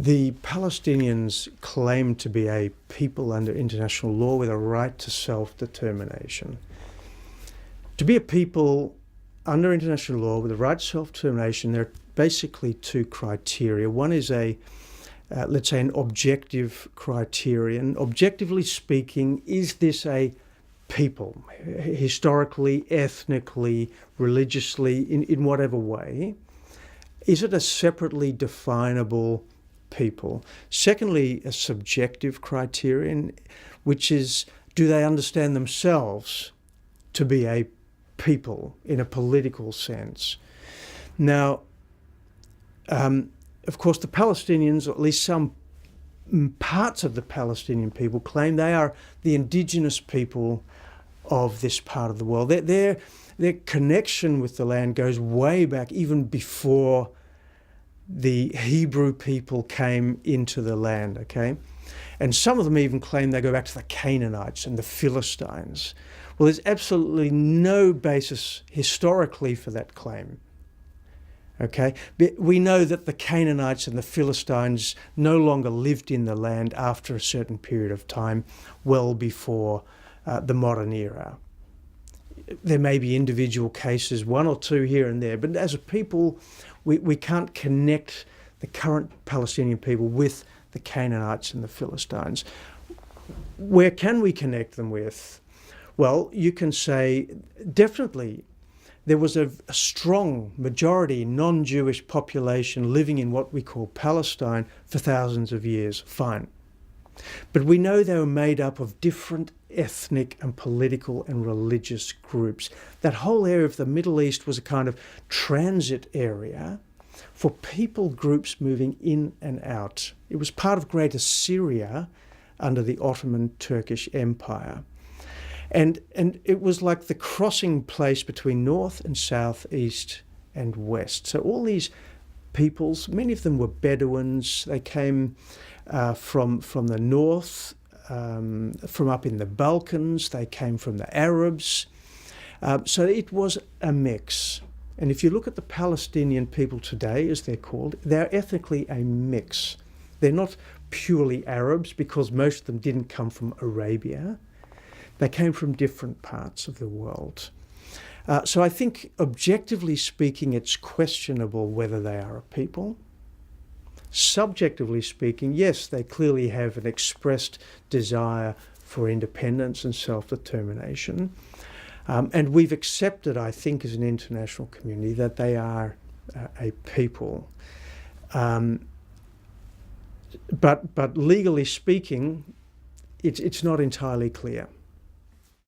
The Palestinians claim to be a people under international law with a right to self-determination. To be a people under international law with a right to self-determination, there are basically two criteria. One is let's say an objective criterion. Objectively speaking, is this a people, historically, ethnically, religiously, in whatever way? Is it a separately definable people? Secondly, a subjective criterion, which is, do they understand themselves to be a people in a political sense? Now, of course, the Palestinians, or at least some parts of the Palestinian people, claim they are the indigenous people of this part of the world. Their connection with the land goes way back, even before the Hebrew people came into the land, okay? And some of them even claim they go back to the Canaanites and the Philistines. Well, there's absolutely no basis historically for that claim. Okay, we know that the Canaanites and the Philistines no longer lived in the land after a certain period of time, well before the modern era. There may be individual cases, one or two here and there, but as a people, we can't connect the current Palestinian people with the Canaanites and the Philistines. Where can we connect them with? Well, you can say definitely there was a strong majority non-Jewish population living in what we call Palestine for thousands of years. Fine. But we know they were made up of different ethnic and political and religious groups. That whole area of the Middle East was a kind of transit area for people groups moving in and out. It was part of Greater Syria under the Ottoman Turkish Empire. And it was like the crossing place between north and south, east and west. So all these peoples, many of them were Bedouins. They came from the north, from up in the Balkans. They came from the Arabs. So it was a mix. And if you look at the Palestinian people today, as they're called, they're ethnically a mix. They're not purely Arabs because most of them didn't come from Arabia. They came from different parts of the world. So I think, objectively speaking, it's questionable whether they are a people. Subjectively speaking, yes, they clearly have an expressed desire for independence and self-determination. And we've accepted, I think, as an international community, that they are a people. But legally speaking, it's not entirely clear.